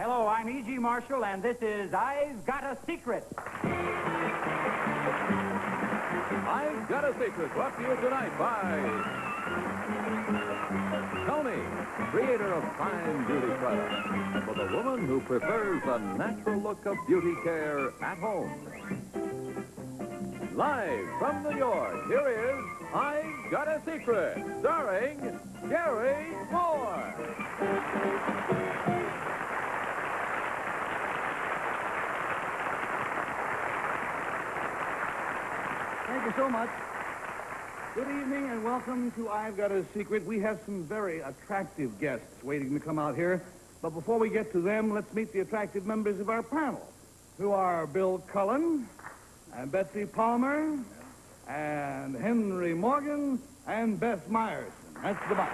Hello, I'm E.G. Marshall, and this is I've Got a Secret. I've Got a Secret, brought to you tonight by Tony, creator of fine beauty products, for the woman who prefers the natural look of beauty care at home. Live from New York, here is I've Got a Secret, starring Garry Moore. Thank you so much. Good evening and welcome to I've Got a Secret. We have some very attractive guests waiting to come out here. But before we get to them, let's meet the attractive members of our panel, who are Bill Cullen, and Betsy Palmer, and Henry Morgan, and Bess Myerson. That's the bunch.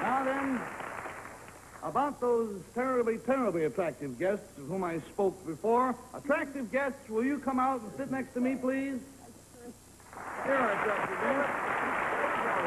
Now then, about those terribly, terribly attractive guests of whom I spoke before. Attractive guests, will you come out and sit next to me, please? Here are attractive guests.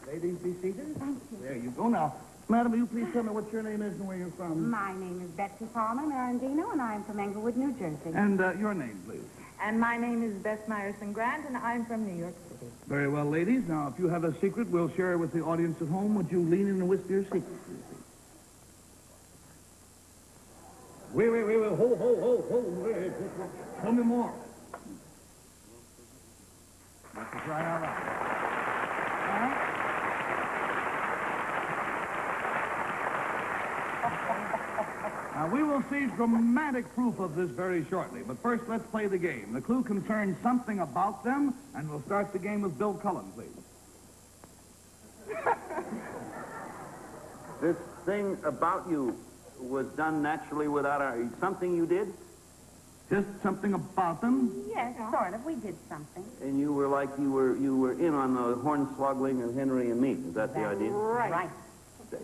Ladies, be seated. Thank you. There you go. Now, madam, will you please tell me what your name is and where you're from? My name is Betsy Palmer Marandino, and I'm from Englewood, New Jersey. And your name, please. And my name is Bess Myerson Grant, and I'm from New York City. Very well, ladies. Now, if you have a secret, we'll share it with the audience at home. Would you lean in and whisper your secret, please? Wait. Hold. Wait. Tell me more. That's to try out loud. All right? Now, we will see dramatic proof of this very shortly. But first, let's play the game. The clue concerns something about them, and we'll start the game with Bill Cullen, please. This thing about you was done naturally without something you did? Just something about them? Yes, sort of. We did something. And you were like you were in on the hornswoggling of Henry and me. Is that the idea? Right.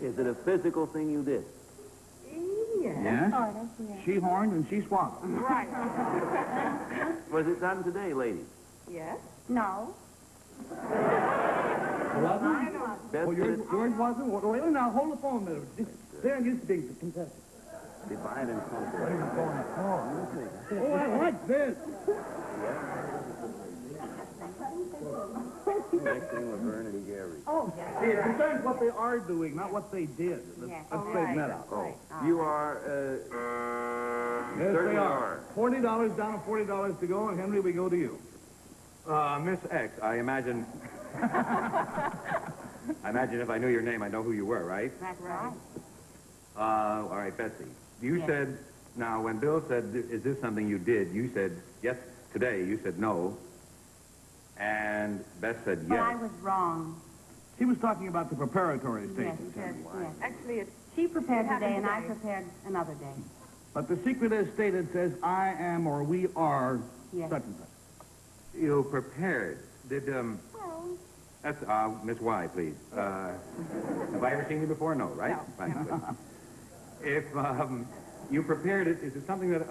Is it a physical thing you did? Yes. Sort of, yes. She horned and she swallowed. Right. Was it done today, ladies? Yes? No. Wasn't? Beth, Oh, did yours it? wasn't? Well, wait, now, hold the phone a minute. They're used to being contested. Divide and conquer. Oh, I like this. Next thing was Vern and Garry. Oh, yes. See, it concerns what they are doing, not what they did. Yes. Let's straighten that out. Oh, you are, Yes, certainly they are. $40 down and $40 to go, and Henry, we go to you. Miss X, I imagine... I imagine if I knew your name, I'd know who you were, right? That's right. All right, Betsy. You said... Now, when Bill said, is this something you did, you said, yes, today. You said no. And Bess said yes. But I was wrong. She was talking about the preparatory Yes, stages, yes, Henry. yes. Actually, it's... She prepared It today, and I happened prepared another day. But the secret, as stated, says, I am or we are Yes. such and such. You prepared. Did, Well, That's, Miss Y, please. Have I ever seen you before? No, right? No. Fine, good. If, you prepared it, is it something that,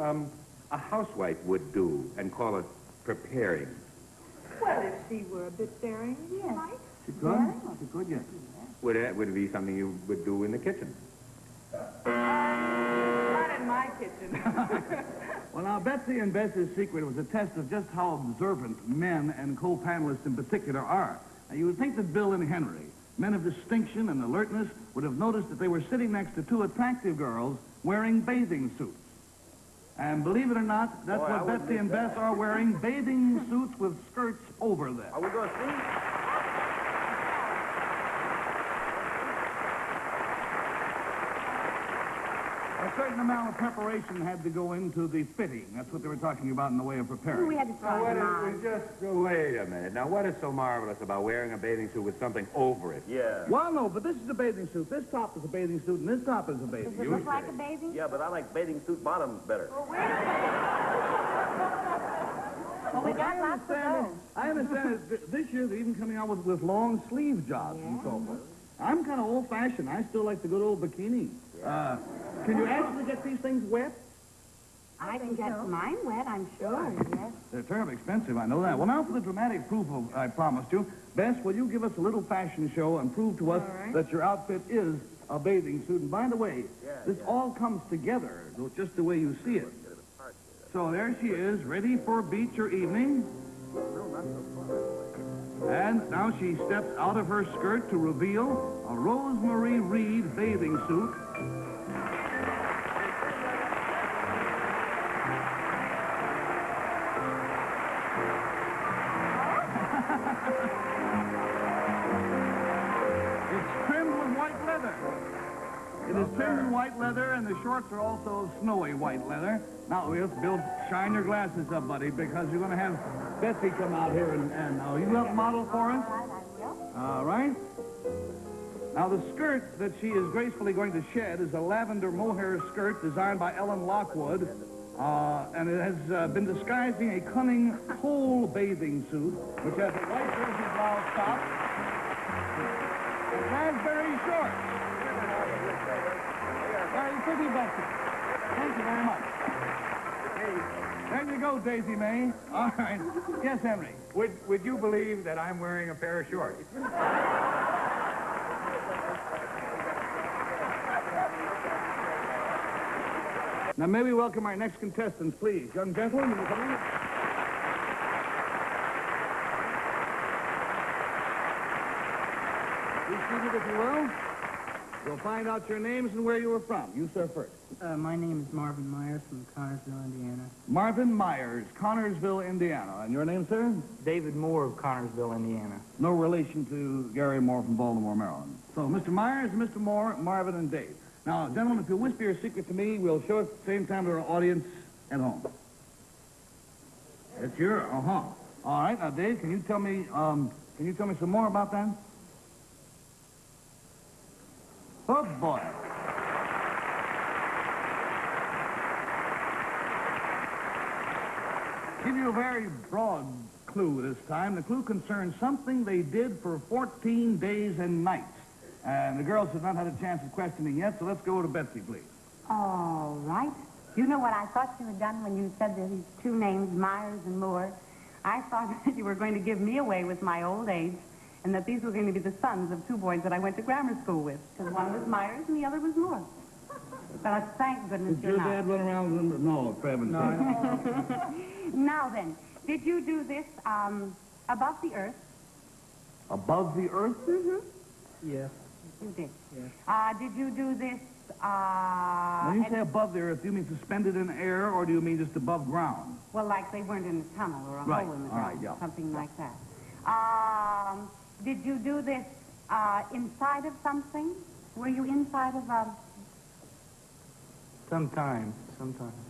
a housewife would do and call it preparing? Well, if she were a bit daring, yes. might. She could? She could, yes. Would it be something you would do in the kitchen? Not in my kitchen. Well, now, Betsy and Bess's secret was a test of just how observant men and co-panelists in particular are. Now, you would think that Bill and Henry, men of distinction and alertness, would have noticed that they were sitting next to two attractive girls wearing bathing suits. And believe it or not, that's Boy, I what wouldn't Betsy and miss Bess are wearing, bathing suits with skirts over them. are we going to see? A certain amount of preparation had to go into the fitting. That's what they were talking about in the way of preparing. we had to try them on. Wait a minute. Now, what is so marvelous about wearing a bathing suit with something over it? Yeah. Well, no, but this is a bathing suit. This top is a bathing suit, and this top is a bathing Does suit. it look like a bathing? Yeah, but I like bathing suit bottoms better. Well, we got lots of those. I understand that this year they're even coming out with long sleeve jobs and so forth. I'm kind of old-fashioned. I still like the good old bikini. Can you actually get these things wet? I can get mine wet, I'm sure, yes. They're terribly expensive, I know that. Well, now for the dramatic proof of I promised you. Bess, will you give us a little fashion show and prove to us that your outfit is a bathing suit? And by the way, this all comes together just the way you see it. So there she is, ready for beach or evening. And now she steps out of her skirt to reveal a Rosemary Reed bathing suit. It's trimmed with white leather. It is trimmed in white leather, and the shorts are also snowy white leather. Now, Bill, shine your glasses up, buddy, because you're going to have Betsy come out here and you help model for us? All right. Now, the skirt that she is gracefully going to shed is a lavender mohair skirt designed by Ellen Lockwood, and it has been disguising a cunning coal bathing suit, which has a white jersey blouse top, and raspberry shorts. Very pretty, Betsy. Thank you very much. There you go, Daisy May. All right. Yes, Henry. Would you believe that I'm wearing a pair of shorts? Now, may we welcome our next contestants, please. Young gentlemen, will you come in? Be seated, if you will. We'll find out your names and where you were from. You, sir, first. My name is Marvin Myers from Connersville, Indiana. Marvin Myers, Connersville, Indiana. And your name, sir? David Moore of Connersville, Indiana. No relation to Garry Moore from Baltimore, Maryland. So, Mr. Myers, Mr. Moore, Marvin, and Dave. Now, gentlemen, if you'll whisper your secret to me, we'll show it at the same time to our audience at home. It's your, All right, now, Dave, can you tell me some more about that? Oh, boy. Give you a very broad clue this time. The clue concerns something they did for 14 days and nights. And the girls have not had a chance of questioning yet, so let's go to Betsy, please. All right. You know what I thought you had done when you said these two names, Myers and Moore? I thought that you were going to give me away with my old age, and that these were going to be the sons of two boys that I went to grammar school with. Because one was Myers and the other was Moore. But thank goodness Did you're your not. dad run around with them? No, for heaven's sake. Now then, did you do this above the earth? Above the earth? Mm-hmm. Yes. You did. Yes. Did you do this, When you say above the earth, do you mean suspended in air, or do you mean just above ground? well, like they weren't in a tunnel or a Right. hole in the All right, ground, yeah. something like that. Did you do this inside of something? Were you inside of a... Sometimes.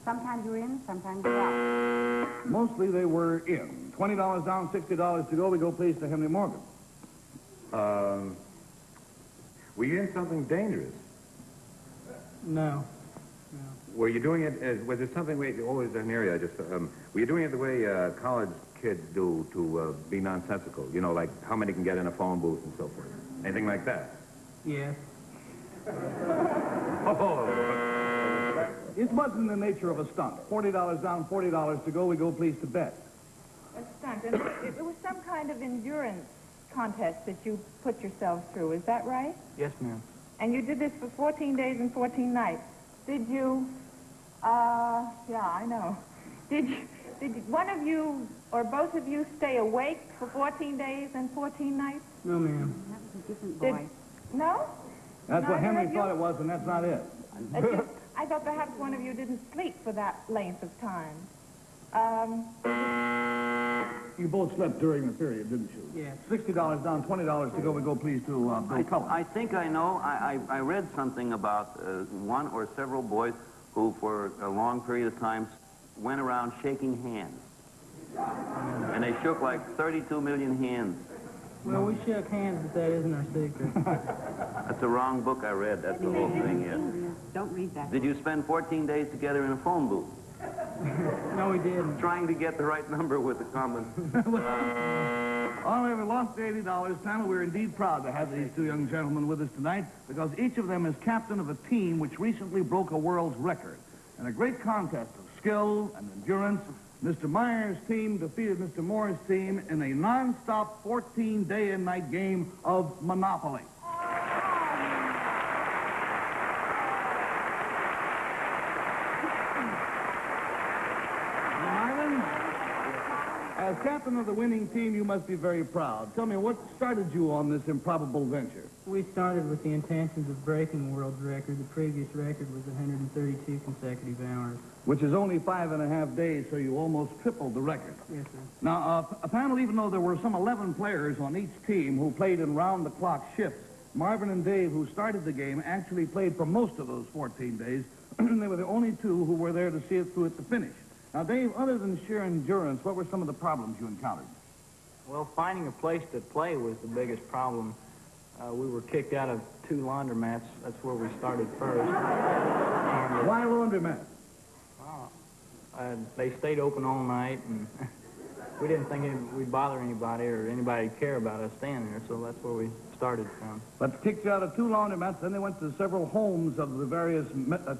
Sometimes you're in, sometimes you're out. Mostly they were in. $20 down, $60 to go. We go, please, to Henry Morgan. Were you in something dangerous? No. Were you doing it as, was it something where, always an area I just, were you doing it the way college kids do to be nonsensical? You know, like how many can get in a phone booth and so forth? Anything like that? Yes. It wasn't the nature of a stunt. $40 down, $40 to go. We go, please, to Bet. A stunt. And it was some kind of endurance contest that you put yourselves through. Is that right? Yes, ma'am. And you did this for 14 days and 14 nights. Did you, yeah, I know. Did one of you or both of you stay awake for 14 days and 14 nights? No, ma'am. That was a different boy. No? That's what Neither Henry of you? thought it was, and that's not it. I thought perhaps one of you didn't sleep for that length of time. You both slept during the period, didn't you? Yes. $60 down, $20 to go. We go, please, to Bill Cullen. I think I know. I read something about one or several boys who, for a long period of time, went around shaking hands. And they shook like 32 million hands. Well, we shook hands, but that isn't our secret. That's the wrong book I read. That's the whole thing, yes. Don't read that. Did you spend 14 days together in a phone booth? No, we didn't. Trying to get the right number with the common... All right, we lost the $80. Panel, we're indeed proud to have these two young gentlemen with us tonight because each of them is captain of a team which recently broke a world's record. In a great contest of skill and endurance, Mr. Myers' team defeated Mr. Moore's team in a non-stop 14-day and night game of Monopoly. As captain of the winning team, you must be very proud. Tell me, what started you on this improbable venture? We started with the intentions of breaking the world's record. The previous record was 132 consecutive hours. Which is only 5.5 days, so you almost tripled the record. Yes, sir. Now, a panel, even though there were some 11 players on each team who played in round-the-clock shifts, Marvin and Dave, who started the game, actually played for most of those 14 days. They were the only two who were there to see it through at the finish. Now, Dave, other than sheer endurance, what were some of the problems you encountered? Well, finding a place to play was the biggest problem. We were kicked out of 2 laundromats. That's where we started first. Why laundromats? They stayed open all night, and we didn't think we'd bother anybody or anybody would care about us staying there, so that's where we started from. But kicked you out of 2 laundromats, then they went to several homes of the various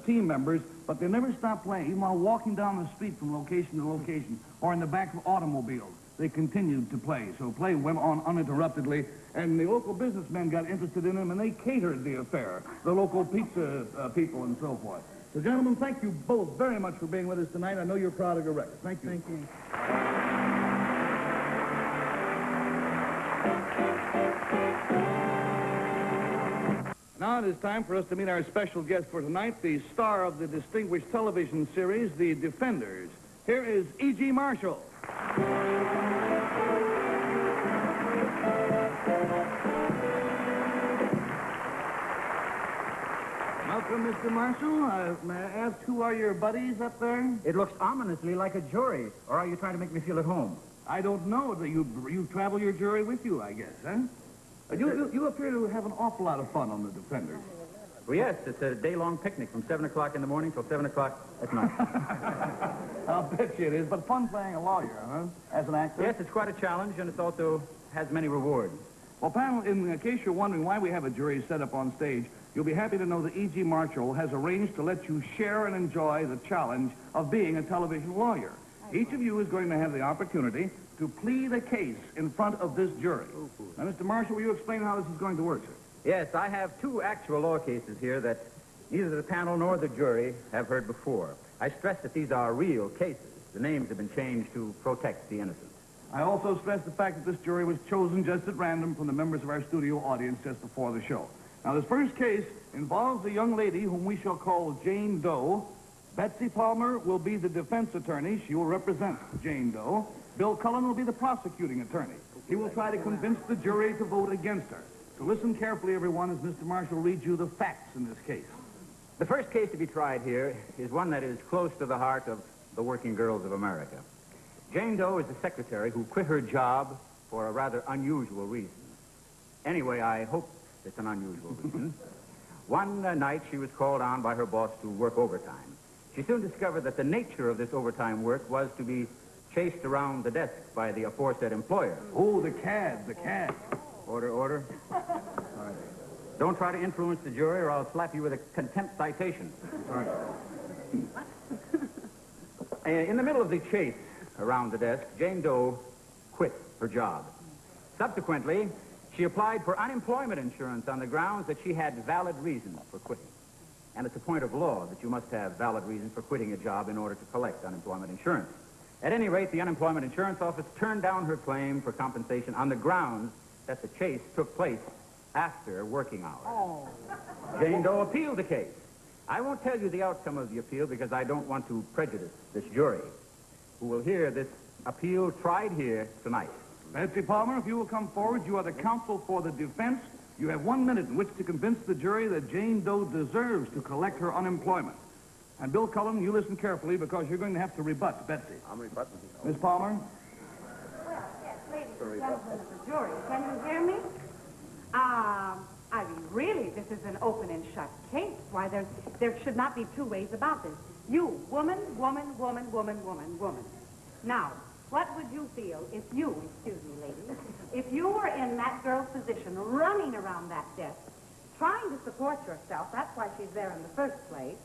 team members, but they never stopped playing, even while walking down the street from location to location, or in the back of automobiles. They continued to play, so play went on uninterruptedly, and the local businessmen got interested in them, and they catered the affair, the local pizza people and so forth. So, gentlemen, thank you both very much for being with us tonight. I know you're proud of your record. Thank you. Thank you. Now it is time for us to meet our special guest for tonight, the star of the distinguished television series, The Defenders. Here is E.G. Marshall. Welcome, Mr. Marshall. May I ask, who are your buddies up there? It looks ominously like a jury. Or are you trying to make me feel at home? I don't know. You travel your jury with you, I guess, huh? You appear to have an awful lot of fun on The Defenders. Well, yes, it's a day-long picnic from 7 o'clock in the morning till 7 o'clock at night. I'll bet you it is. But fun playing a lawyer, huh? As an actor? Yes, it's quite a challenge, and it also has many rewards. Well, panel, in case you're wondering why we have a jury set up on stage, you'll be happy to know that E.G. Marshall has arranged to let you share and enjoy the challenge of being a television lawyer. Each of you is going to have the opportunity to plead a case in front of this jury. Now, Mr. Marshall, will you explain how this is going to work, sir? Yes, I have 2 actual law cases here that neither the panel nor the jury have heard before. I stress that these are real cases. The names have been changed to protect the innocent. I also stress the fact that this jury was chosen just at random from the members of our studio audience just before the show. Now, this first case involves a young lady whom we shall call Jane Doe. Betsy Palmer will be the defense attorney. She will represent Jane Doe. Bill Cullen will be the prosecuting attorney. He will try to convince the jury to vote against her. So listen carefully, everyone, as Mr. Marshall reads you the facts in this case. The first case to be tried here is one that is close to the heart of the working girls of America. Jane Doe is the secretary who quit her job for a rather unusual reason. Anyway, I hope it's an unusual reason. One night, she was called on by her boss to work overtime. She soon discovered that the nature of this overtime work was to be chased around the desk by the aforesaid employer. Oh, the cad. Order, order. All right. Don't try to influence the jury or I'll slap you with a contempt citation. All right. In the middle of the chase around the desk, Jane Doe quit her job. Subsequently, she applied for unemployment insurance on the grounds that she had valid reasons for quitting. And it's a point of law that you must have valid reasons for quitting a job in order to collect unemployment insurance. At any rate, the unemployment insurance office turned down her claim for compensation on the grounds that the chase took place after working hours. Oh. Jane Doe appealed the case. I won't tell you the outcome of the appeal because I don't want to prejudice this jury, who will hear this appeal tried here tonight. Betsy Palmer, if you will come forward, you are the counsel for the defense. You have 1 minute in which to convince the jury that Jane Doe deserves to collect her unemployment. And Bill Cullen, you listen carefully because you're going to have to rebut Betsy. I'm rebutting. Miss Palmer? Yes, ladies and gentlemen of the jury, can you hear me? I mean, really, this is an open and shut case. Why, there should not be 2 ways about this. You, woman. Now, What would you feel if you, excuse me, ladies, if you were in that girl's position, running around that desk, trying to support yourself, that's why she's there in the first place,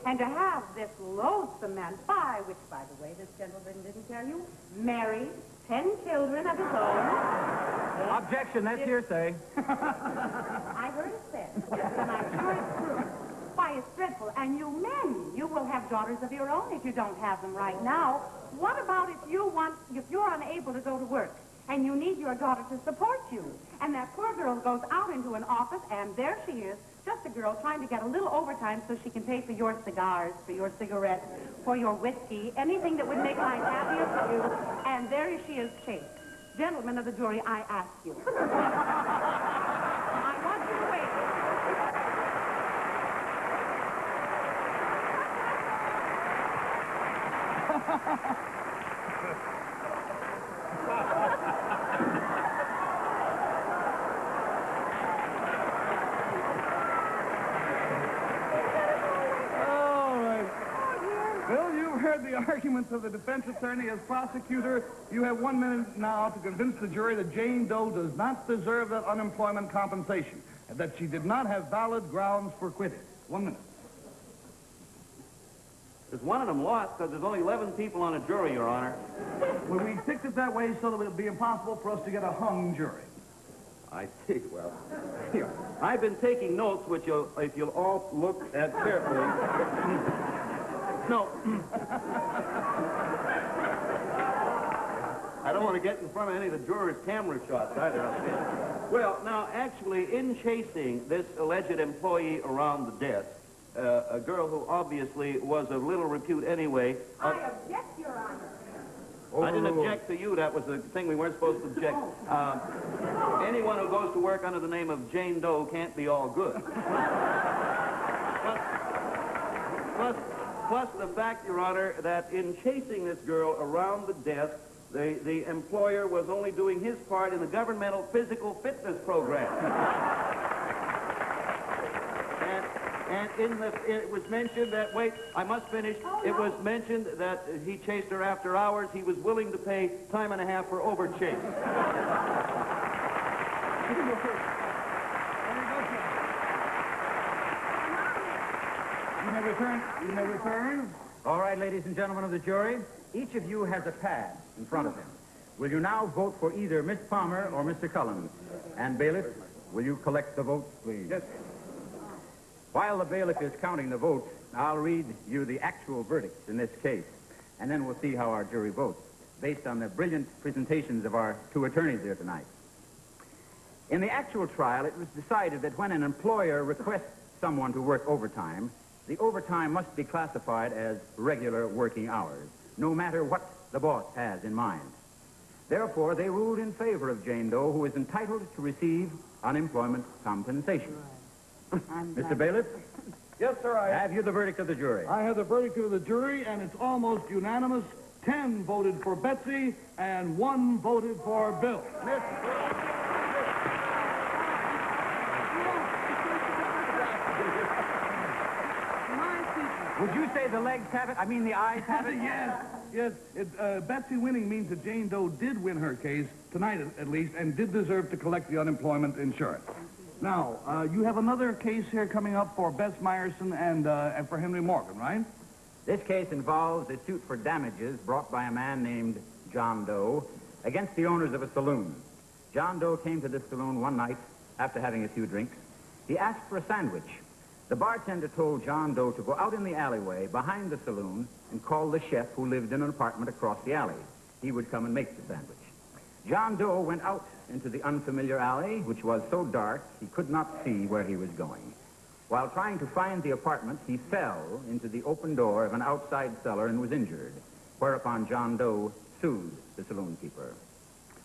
and to have this loathsome man, which, by the way, this gentleman didn't tell you, married, 10 children of his own. Objection, that's hearsay. I heard it said, and I'm sure it's true. Why, it's dreadful. And you men, you will have daughters of your own if you don't have them right now. What about if you're unable to go to work and you need your daughter to support you? And that poor girl goes out into an office and there she is, just a girl trying to get a little overtime so she can pay for your cigars, for your cigarettes, for your whiskey, anything that would make life happier for you. And there she is chaste. Gentlemen of the jury, I ask you. I want you to wait. Bill, you've heard the arguments of the defense attorney as prosecutor. You have 1 minute now to convince the jury that Jane Doe does not deserve that unemployment compensation and that she did not have valid grounds for quitting. 1 minute. There's one of them lost because there's only 11 people on a jury, Your Honor. Well, we picked it that way so that it would be impossible for us to get a hung jury. I see. Well, here. I've been taking notes, which if you'll all look at carefully. No. I don't want to get in front of any of the jurors' camera shots either. Well, now, actually, in chasing this alleged employee around the desk, a girl who obviously was of little repute anyway. I object, Your Honor. I didn't object to you. That was the thing we weren't supposed to object. Anyone who goes to work under the name of Jane Doe can't be all good. Plus the fact, Your Honor, that in chasing this girl around the desk, the employer was only doing his part in the governmental physical fitness program. And it was mentioned that, wait, I must finish. It was mentioned that he chased her after hours. He was willing to pay time and a half for overchase. You may return. All right, ladies and gentlemen of the jury, each of you has a pad in front of him. Will you now vote for either Miss Palmer or Mr. Cullen? And bailiff, will you collect the votes, please? Yes. While the bailiff is counting the votes, I'll read you the actual verdicts in this case, and then we'll see how our jury votes, based on the brilliant presentations of our two attorneys here tonight. In the actual trial, it was decided that when an employer requests someone to work overtime, the overtime must be classified as regular working hours, no matter what the boss has in mind. Therefore, they ruled in favor of Jane Doe, who is entitled to receive unemployment compensation. Mr. Bailiff? Yes, sir, Have you the verdict of the jury? I have the verdict of the jury, and it's almost unanimous. 10 voted for Betsy, and 1 voted for Bill. Would you say the legs have it? I mean, the eyes have it? Yes. Betsy winning means that Jane Doe did win her case, tonight at least, and did deserve to collect the unemployment insurance. Now, you have another case here coming up for Bess Meyerson and for Henry Morgan, right? This case involves a suit for damages brought by a man named John Doe against the owners of a saloon. John Doe came to this saloon one night after having a few drinks. He asked for a sandwich. The bartender told John Doe to go out in the alleyway behind the saloon and call the chef who lived in an apartment across the alley. He would come and make the sandwich. John Doe went out into the unfamiliar alley, which was so dark he could not see where he was going. While trying to find the apartment, he fell into the open door of an outside cellar and was injured, whereupon John Doe sued the saloon keeper.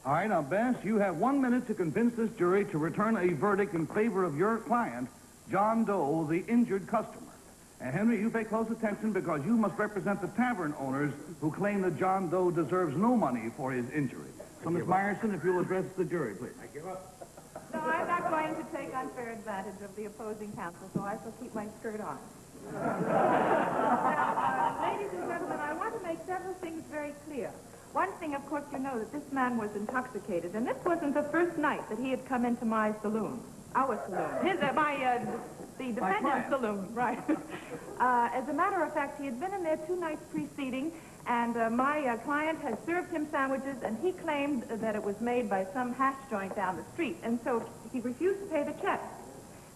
All right, now, Bess, you have 1 minute to convince this jury to return a verdict in favor of your client, John Doe, the injured customer. And, Henry, you pay close attention because you must represent the tavern owners who claim that John Doe deserves no money for his injury. So, Miss Meyerson, if you'll address the jury, please. I give up. No, I'm not going to take unfair advantage of the opposing counsel, so I shall keep my skirt on. Now, ladies and gentlemen, I want to make several things very clear. One thing thing, of course, you know that this man was intoxicated, and this wasn't the first night that he had come into my saloon. Our saloon. The defendant's saloon, right. As a matter of fact, he had been in there 2 nights preceding, and my client had served him sandwiches, and he claimed that it was made by some hash joint down the street, and so he refused to pay the check.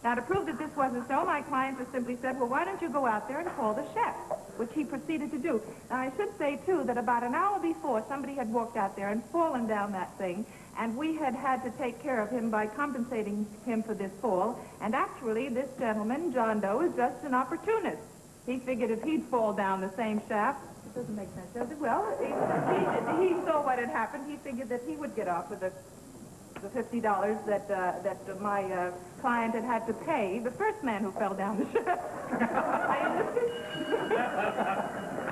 Now, to prove that this wasn't so, my client just simply said, well, why don't you go out there and call the chef, which he proceeded to do. Now, I should say, too, that about an hour before, somebody had walked out there and fallen down that thing, and we had had to take care of him by compensating him for this fall, and actually, this gentleman, John Doe, is just an opportunist. He figured if he'd fall down the same shaft, it doesn't make sense, does it? Well, he saw what had happened. He figured that he would get off with the $50 that my client had to pay the first man who fell down the shaft.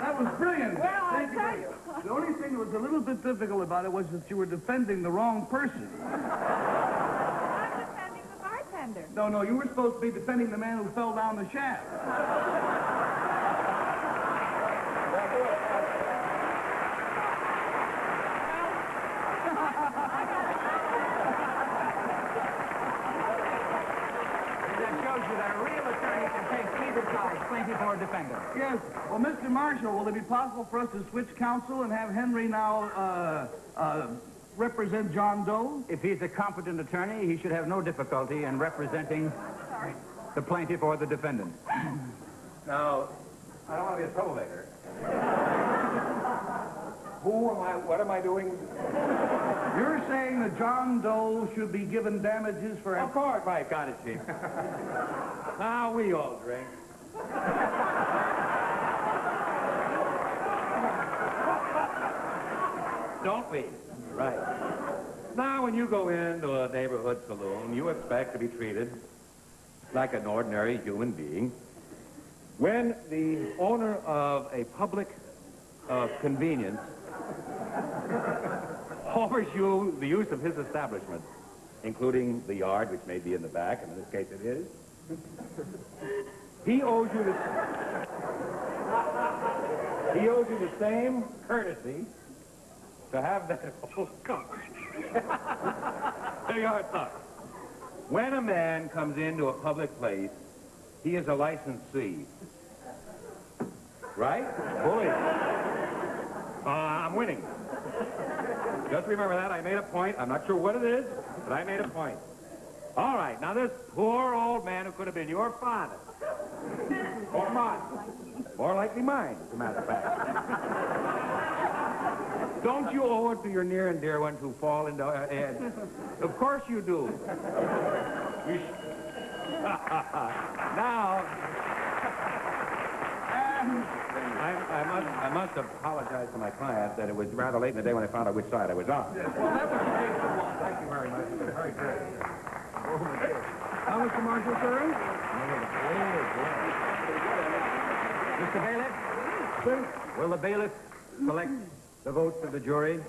That was brilliant. Well, I tell you. The only thing that was a little bit difficult about it was that you were defending the wrong person. I'm defending the bartender. No, you were supposed to be defending the man who fell down the shaft. Plaintiff or defendant. Yes. Well, Mr. Marshall, will it be possible for us to switch counsel and have Henry now represent John Doe? If he's a competent attorney, he should have no difficulty in representing the plaintiff or the defendant. Now, I don't want to be a troublemaker. What am I doing? You're saying that John Doe should be given damages for... Of course, my God, it's Chief. Now, we all drink. Don't we? Right. Now, when you go into a neighborhood saloon, you expect to be treated like an ordinary human being. When the owner of a public convenience offers you the use of his establishment, including the yard, which may be in the back, and in this case it is, he owes you the same courtesy to have that. Oh, come on. There you are, son. When a man comes into a public place, he is a licensee. Right? Bully. I'm winning. Just remember that. I made a point. I'm not sure what it is, but I made a point. All right. Now, this poor old man who could have been your father, or mine, more likely mine, as a matter of fact. Don't you owe it to your near and dear ones who fall into... of course you do. Now... I must apologize to my client that it was rather late in the day when I found out which side I was on. Yes, well, that was the case for one. Thank you very much. It was very good. Now, Mr. Marshall, sir? Mr. Bailiff? Sir? Will the bailiff select the votes of the jury?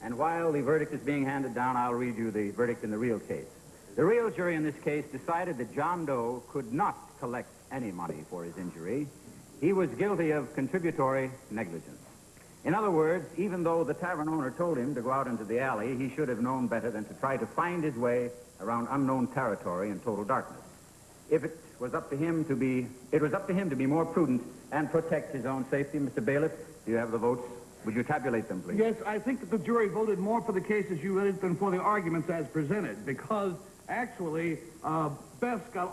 And while the verdict is being handed down, I'll read you the verdict in the real case. The real jury in this case decided that John Doe could not collect any money for his injury. He was guilty of contributory negligence. In other words, even though the tavern owner told him to go out into the alley, he should have known better than to try to find his way around unknown territory in total darkness. If it was up to him to be more prudent and protect his own safety. Mr. Bailiff, do you have the votes? Would you tabulate them, please? Yes, I think that the jury voted more for the case as you read it than for the arguments as presented, because actually, Bess got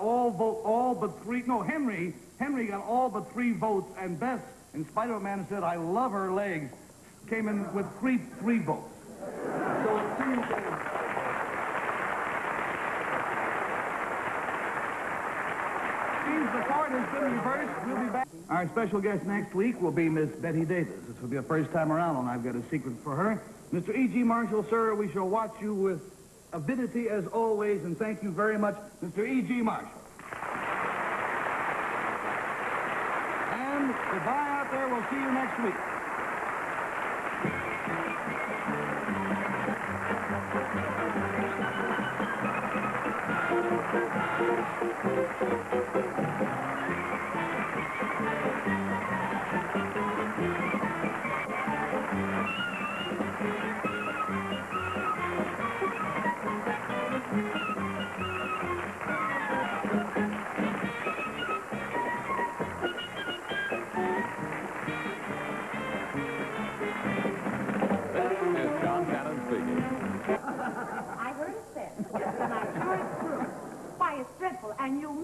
Henry got all but 3 votes, and Bess, in spite of a man who said, I love her legs, came in with three votes. So it seems that... the court has been reversed. We'll be back. Our special guest next week will be Miss Betty Davis. This will be a first time around, and I've got a secret for her. Mr. E.G. Marshall, sir, we shall watch you with avidity as always, and thank you very much, Mr. E.G. Marshall. And goodbye out there. We'll see you next week.